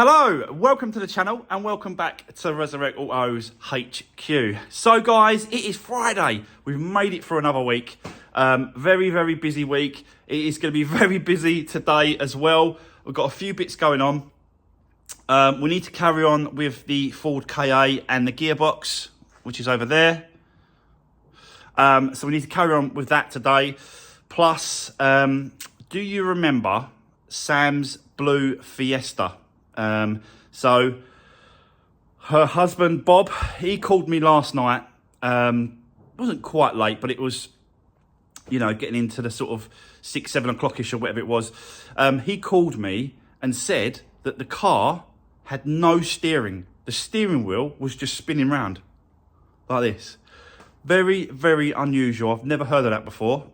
Hello, welcome to the channel and welcome back to Resurwreck Autos HQ. So guys, it is Friday. We've made it for another week. Very busy week. It is going to be very busy today as well. We've got a few bits going on. We need to carry on with the Ford KA and the GearBox, which is over there. So we need to carry on with that today. Plus, do you remember Sam's blue Fiesta? So her husband Bob, he called me last night. Wasn't quite late, but it was, you know, getting into the sort of 6-7 o'clock-ish or whatever it was. He called me and said that the car had no steering. The steering wheel was just spinning round like this. Very unusual. I've never heard of that before.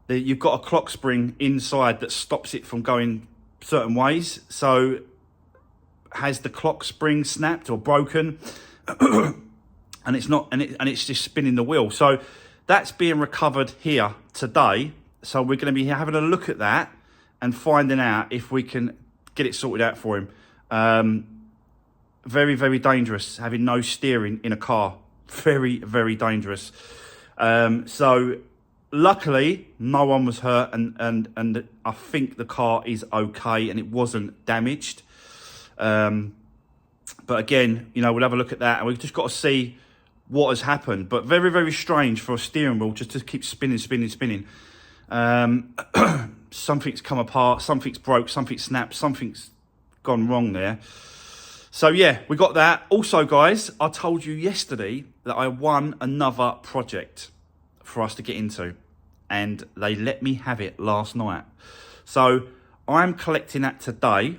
You've got a clock spring inside that stops it from going certain ways. So has the clock spring snapped or broken? and it's not, and it's just spinning the wheel. So that's being recovered here today. So we're going to be having a look at that and finding out if we can get it sorted out for him. Very dangerous having no steering in a car. Very dangerous. So luckily no one was hurt, and I think the car is okay and it wasn't damaged. But again, you know, we'll have a look at that and we've just got to see what has happened. But very strange for a steering wheel just to keep spinning. Something's come apart, something's broke, something snapped, something's gone wrong there. So yeah, we got that. Also guys, I told you yesterday that I won another project for us to get into, and they let me have it last night. So I'm collecting that today.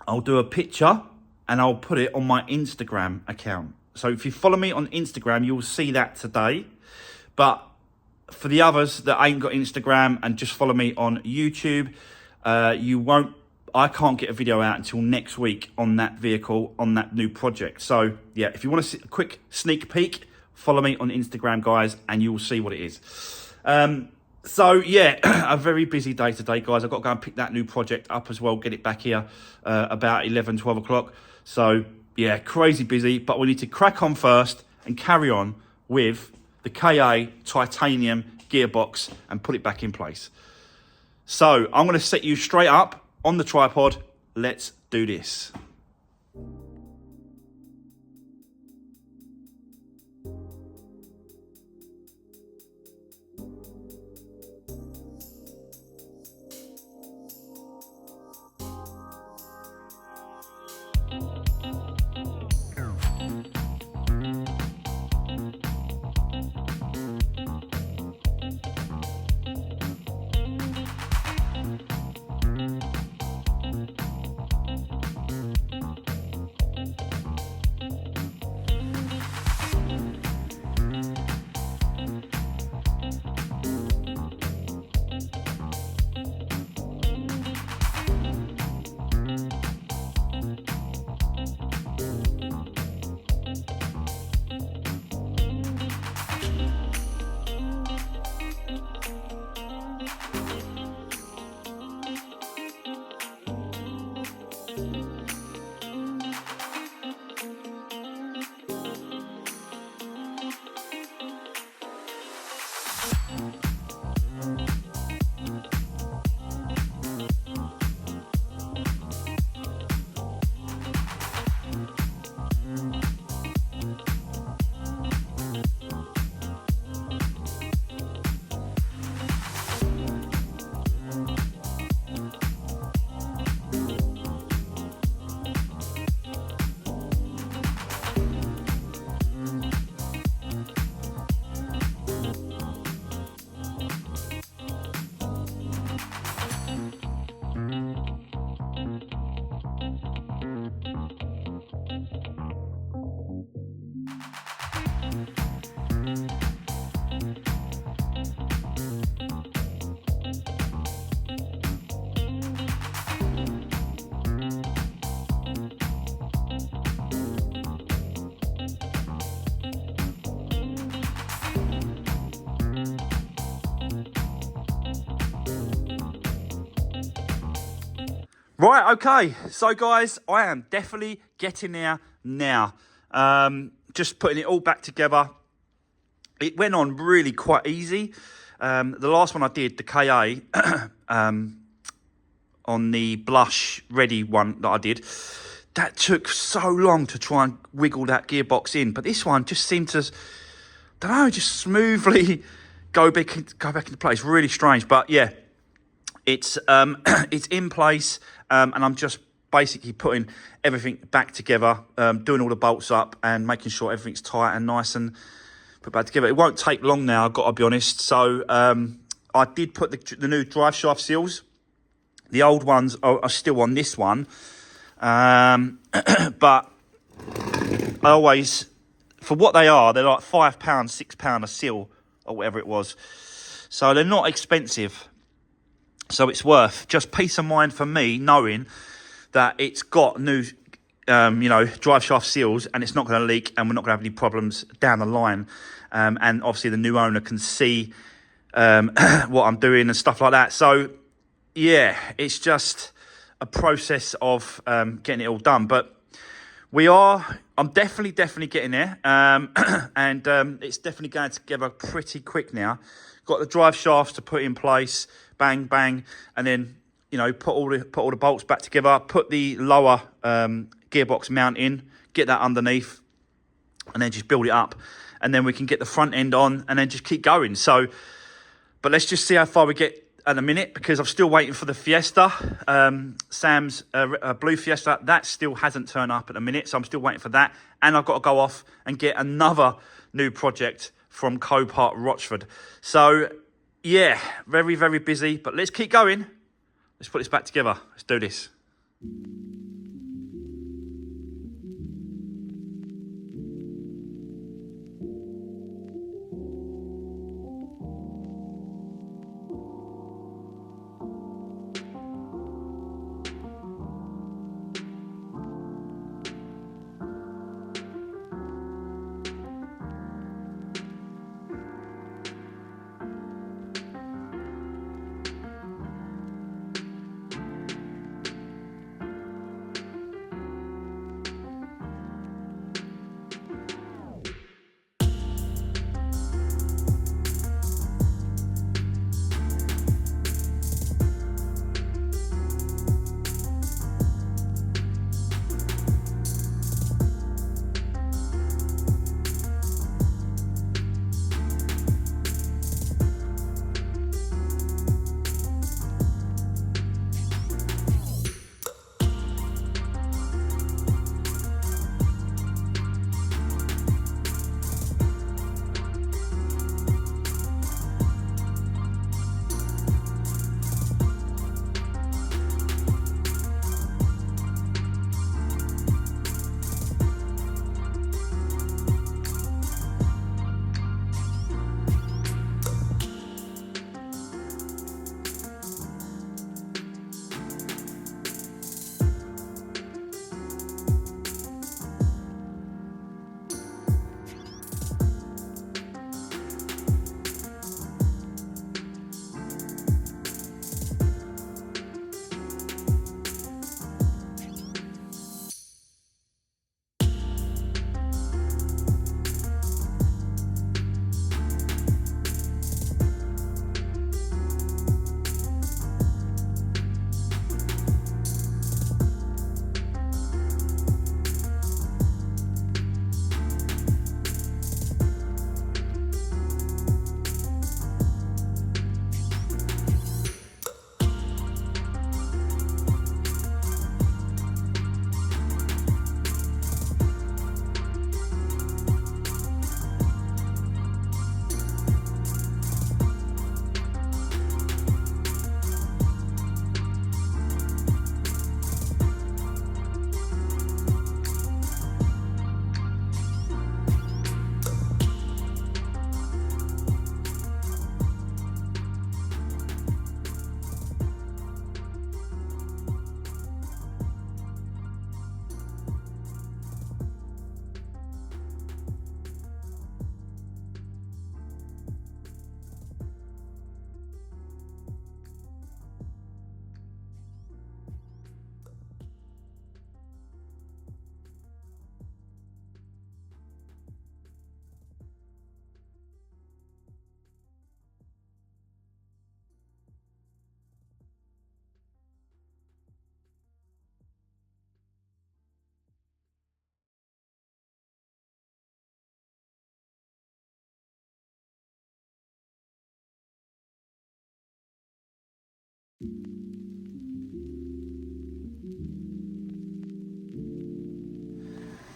I'll do a picture and I'll put it on my Instagram account. So if you follow me on Instagram, you'll see that today. But for the others that ain't got Instagram and just follow me on YouTube, I can't get a video out until next week on that vehicle, on that new project. So yeah, if you want to see a quick sneak peek, follow me on Instagram, guys, and you will see what it is. So yeah, a very busy day today, guys. I've got to go and pick that new project up as well, get it back here about 11, 12 o'clock. So yeah, crazy busy, but we need to crack on first and carry on with the KA titanium gearbox and put it back in place. So I'm going to set you straight up on the tripod. Let's do this. Right, okay. So, guys, I am definitely getting there now. Just putting it all back together. It went on really quite easy. The last one I did, the KA, on the blush ready one that I did, that took so long to try and wiggle that gearbox in. But this one just seemed to, don't know, just smoothly go back into place. Really strange, but yeah. It's it's in place, and I'm just basically putting everything back together, doing all the bolts up and making sure everything's tight and nice and put back together. It won't take long now, I've got to be honest. So I did put the new drive shaft seals. The old ones are still on this one, but I always, for what they are, they're like £5, £6 a seal or whatever it was. So they're not expensive. So it's worth just peace of mind for me knowing that it's got new, drive shaft seals and it's not going to leak and we're not going to have any problems down the line. And obviously the new owner can see what I'm doing and stuff like that. So, yeah, it's just a process of getting it all done. But I'm definitely getting there. And it's definitely going together pretty quick now. Got the drive shafts to put in place. Bang, bang, and then, put all the bolts back together, put the lower gearbox mount in, get that underneath, and then just build it up. And then we can get the front end on and then just keep going. So, but let's just see how far we get at a minute, because I'm still waiting for the Fiesta, Sam's blue Fiesta. That still hasn't turned up at the minute, so I'm still waiting for that. And I've got to go off and get another new project from Copart Rochford. So, yeah, very, very busy, but let's keep going. Let's put this back together. Let's do this.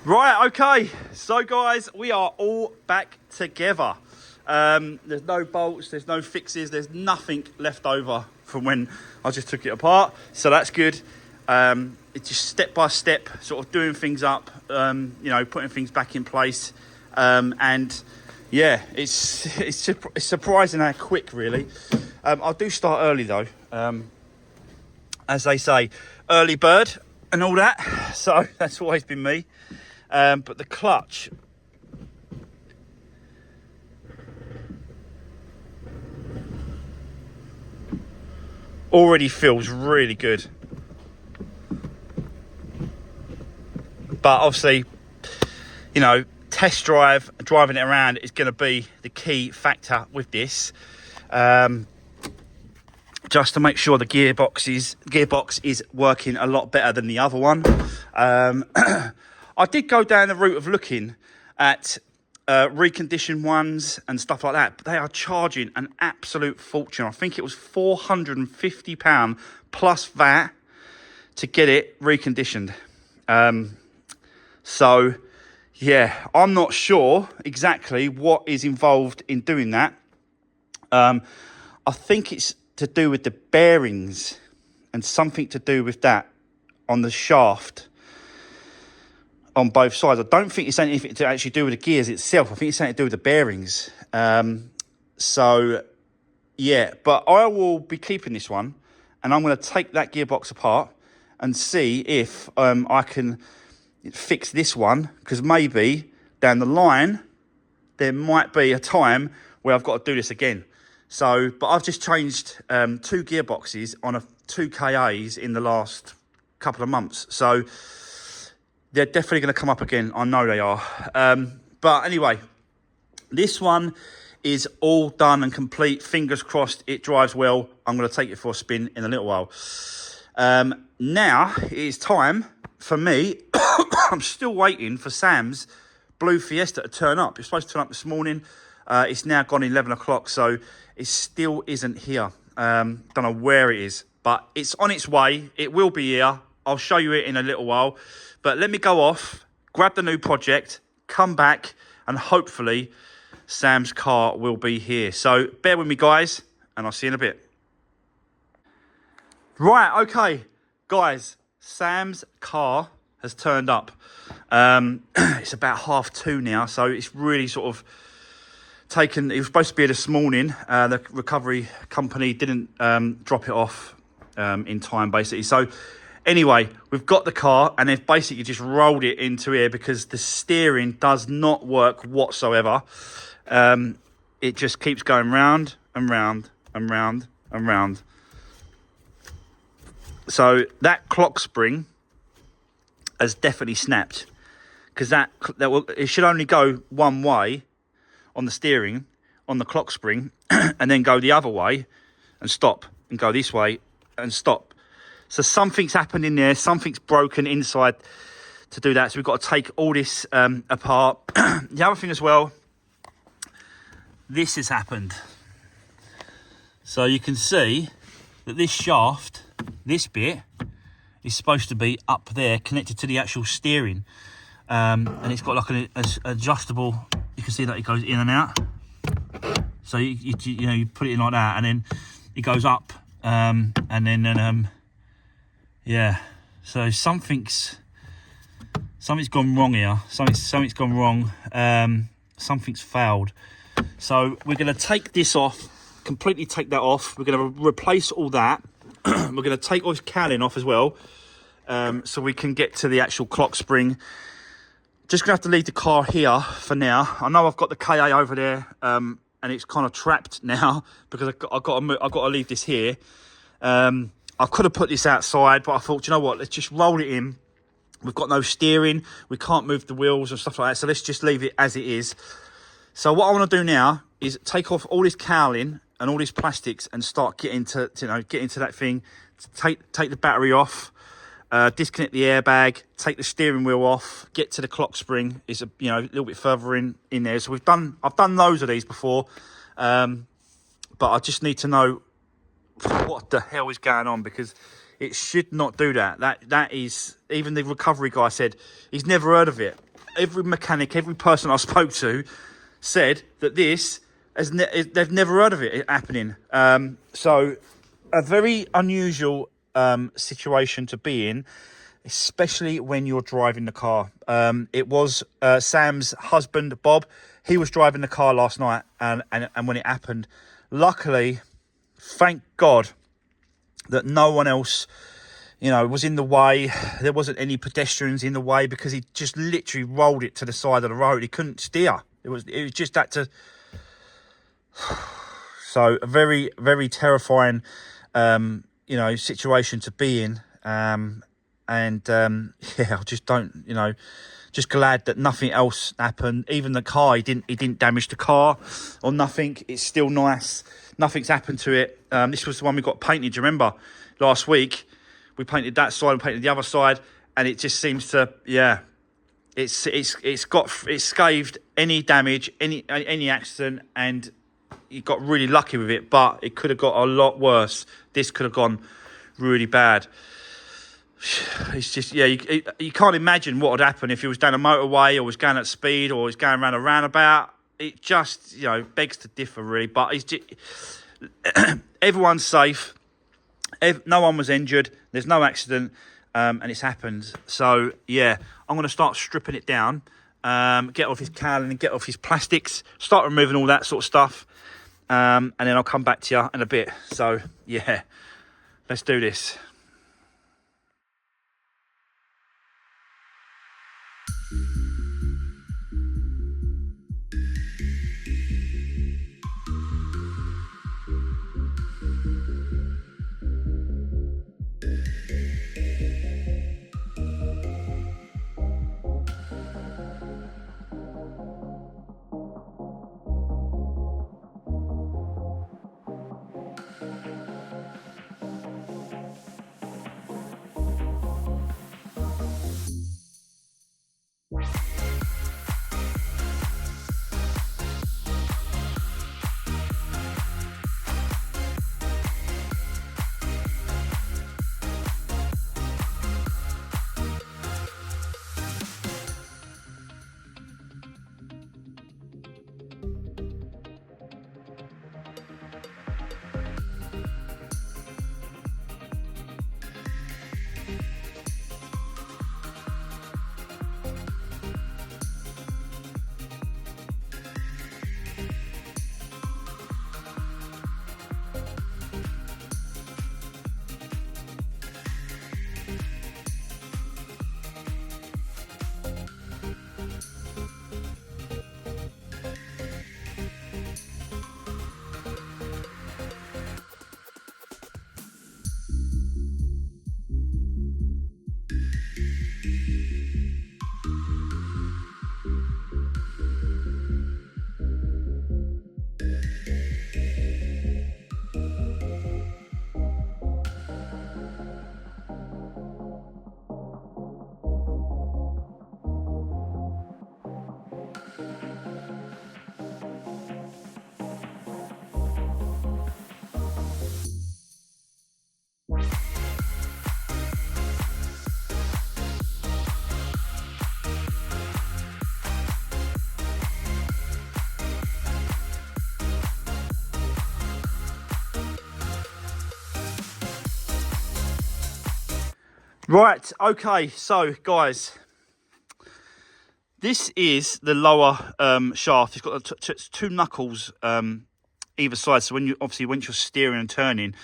Right, okay, so guys, we are all back together. There's no bolts, there's no fixes, there's nothing left over from when I just took it apart, so that's good. It's just step by step, sort of doing things up, you know, putting things back in place, and yeah, it's surprising how quick, really. I do start early though, as they say, early bird and all that, so that's always been me. But the clutch, already feels really good. But obviously, you know, driving it around is going to be the key factor with this. Just to make sure the gearbox is working a lot better than the other one. I did go down the route of looking at reconditioned ones and stuff like that, but they are charging an absolute fortune. I think it was £450 plus VAT to get it reconditioned. So yeah, I'm not sure exactly what is involved in doing that. I think it's to do with the bearings and something to do with that on the shaft on both sides. I don't think it's anything to actually do with the gears itself. I think it's something to do with the bearings. So yeah, but I will be keeping this one, and I'm going to take that gearbox apart and see if I can fix this one, because maybe down the line there might be a time where I've got to do this again. So, but I've just changed 2 gearboxes on 2 KAs in the last couple of months, so they're definitely going to come up again. I know they are. But anyway, this one is all done and complete. Fingers crossed it drives well. I'm going to take it for a spin in a little while. Now it is time for me. I'm still waiting for Sam's blue Fiesta to turn up. It's supposed to turn up this morning. It's now gone 11 o'clock, so it still isn't here. Don't know where it is, but it's on its way. It will be here. I'll show you it in a little while. But let me go off, grab the new project, come back, and hopefully Sam's car will be here. So bear with me, guys, and I'll see you in a bit. Right, okay, guys, Sam's car has turned up. It's about 2:30 now, so it's really sort of taken. It was supposed to be here this morning. The recovery company didn't drop it off in time, basically. So anyway, we've got the car, and they've basically just rolled it into here because the steering does not work whatsoever. It just keeps going round and round and round and round. So that clock spring has definitely snapped, because it should only go one way on the steering, on the clock spring, and then go the other way and stop, and go this way and stop. So something's happened in there, something's broken inside to do that. So we've got to take all this apart. The other thing as well, this has happened. So you can see that this shaft, this bit, is supposed to be up there connected to the actual steering. And it's got like an adjustable, you can see that it goes in and out. So you put it in like that, and then it goes up, and then yeah, so something's gone wrong here. Something's gone wrong. Something's failed. So we're going to take this off, completely take that off. We're going to replace all that. We're going to take all this cowling off as well, so we can get to the actual clock spring. Just going to have to leave the car here for now. I know I've got the KA over there, and it's kind of trapped now because I've got to leave this here. I could have put this outside, but I thought, you know what, let's just roll it in. We've got no steering. We can't move the wheels and stuff like that, so let's just leave it as it is. So what I want to do now is take off all this cowling and all these plastics and start getting to that thing. Take the battery off, disconnect the airbag, take the steering wheel off, get to the clock spring. It's a little bit further in there. So I've done loads of these before, but I just need to know what the hell is going on, because it should not do that. That is, even the recovery guy said he's never heard of it. Every mechanic, every person I spoke to said that this they've never heard of it happening. So a very unusual situation to be in, especially when you're driving the car. It was Sam's husband, Bob. He was driving the car last night, and when it happened, luckily, thank God, that no one else, was in the way. There wasn't any pedestrians in the way, because he just literally rolled it to the side of the road. He couldn't steer. It was just that to. So a very, very terrifying, situation to be in. I just don't, just glad that nothing else happened. Even the car, he didn't damage the car or nothing. It's still nice. Nothing's happened to it. This was the one we got painted. Do you remember last week? We painted that side and painted the other side, and it just seems to, it's scathed any damage, any accident, and he got really lucky with it. But it could have got a lot worse. This could have gone really bad. It's just, you can't imagine what would happen if he was down a motorway, or was going at speed, or was going around a roundabout. It just, begs to differ, really. But it's just, everyone's safe. No one was injured. There's no accident, and it's happened. So, I'm going to start stripping it down, get off his cowling and get off his plastics, start removing all that sort of stuff, and then I'll come back to you in a bit. So, let's do this. Right, okay, so guys, this is the lower shaft. It's got two knuckles either side. So once you're steering and turning,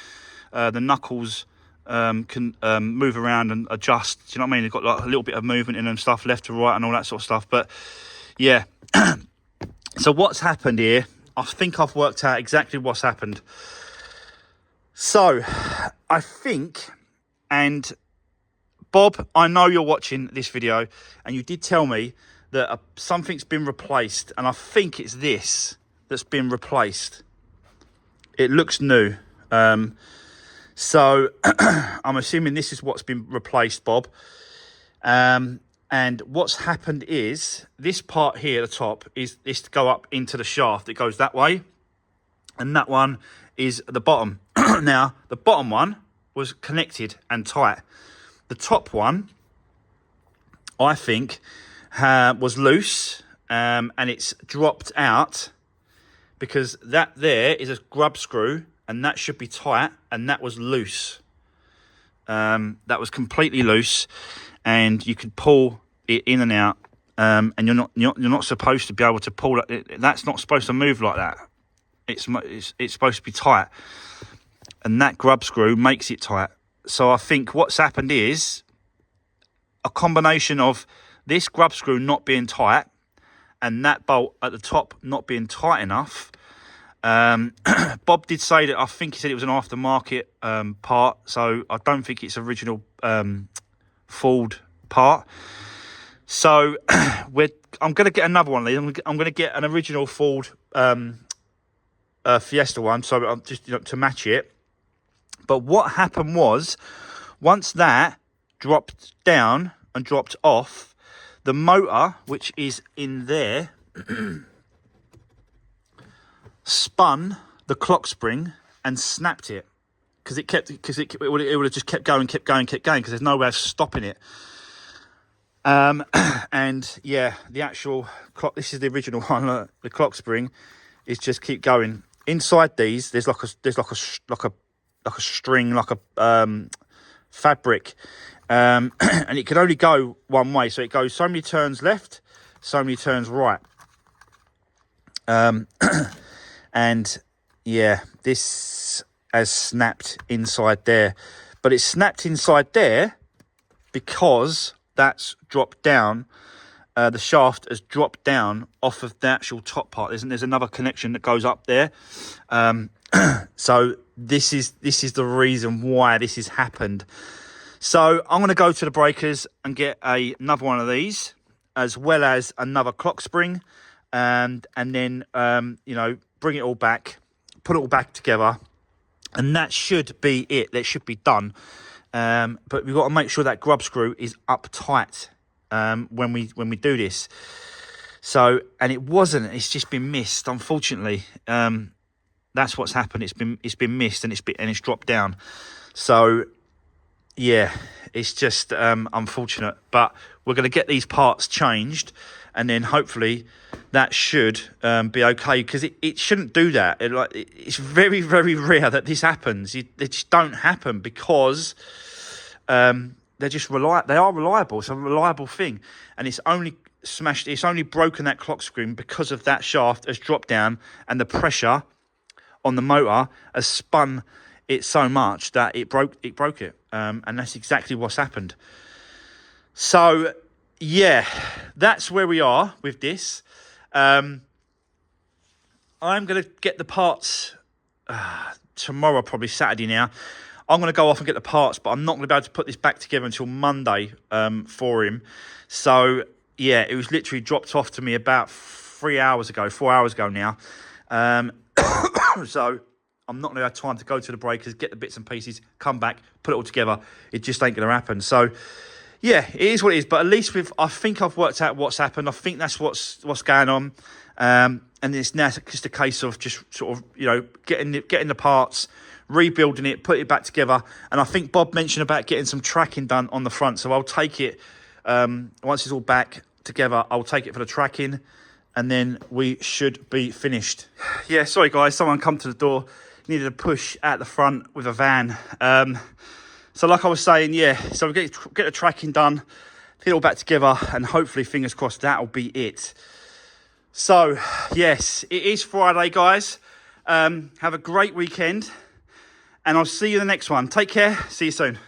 the knuckles can move around and adjust. Do you know what I mean? They've got like a little bit of movement in them, stuff left to right and all that sort of stuff. But yeah, so what's happened here? I think I've worked out exactly what's happened. So I think, and Bob, I know you're watching this video, and you did tell me that something's been replaced, and I think it's this that's been replaced. It looks new. So I'm assuming this is what's been replaced, Bob. And what's happened is this part here at the top is this to go up into the shaft. It goes that way. and that one is at the bottom. Now, the bottom one was connected and tight. The top one, I think, was loose, and it's dropped out because that there is a grub screw, and that should be tight, and that was loose. That was completely loose, and you could pull it in and out, and you're not supposed to be able to pull it. That's not supposed to move like that. It's supposed to be tight, and that grub screw makes it tight. So I think what's happened is a combination of this grub screw not being tight and that bolt at the top not being tight enough. Bob did say that, I think he said it was an aftermarket part, so I don't think it's original Ford part. So I'm going to get another one of these. I'm going to get an original Ford Fiesta one, so I'm just to match it. But what happened was, once that dropped down and dropped off, the motor, which is in there, spun the clock spring and snapped it, because it would have just kept going, because there's no way of stopping it. And yeah, the actual clock. This is the original one. Look, the clock spring is just keep going. Inside these, there's like a string, like a fabric, and it can only go one way. So it goes so many turns left, so many turns right. And yeah, this has snapped inside there, but it's snapped inside there because that's dropped down. The shaft has dropped down off of the actual top part. There's another connection that goes up there. So this is the reason why this has happened. So I'm going to go to the breakers and get another one of these, as well as another clock spring, and then bring it all back, put it all back together, and that should be it. That should be done. But we've got to make sure that grub screw is up tight when we do this. So, and it wasn't. It's just been missed, unfortunately. That's what's happened. It's been missed, and it's dropped down. So yeah, it's just unfortunate. But we're going to get these parts changed, and then hopefully that should be okay, because it shouldn't do that. It's very, very rare that this happens. They just don't happen, because they're just they are reliable. It's a reliable thing, and it's only smashed. It's only broken that clock screen because of that shaft has dropped down, and the pressure on the motor has spun it so much that it broke it. And that's exactly what's happened. So yeah, that's where we are with this. I'm going to get the parts tomorrow, probably Saturday now. I'm going to go off and get the parts, but I'm not going to be able to put this back together until Monday for him. So yeah, it was literally dropped off to me about 4 hours ago now. So I'm not going to have time to go to the breakers, get the bits and pieces, come back, put it all together. It just ain't going to happen. So yeah, it is what it is. But at least I think I've worked out what's happened. I think that's what's going on. And it's now just a case of just sort of, getting the parts, rebuilding it, put it back together. And I think Bob mentioned about getting some tracking done on the front. So I'll take it, once it's all back together, I'll take it for the tracking, and then we should be finished. Yeah, sorry guys, someone come to the door, needed a push at the front with a van. So like I was saying, yeah, so we get the tracking done, get it all back together, and hopefully, fingers crossed, that'll be it. So yes, it is Friday, guys. Have a great weekend, and I'll see you in the next one. Take care. See you soon.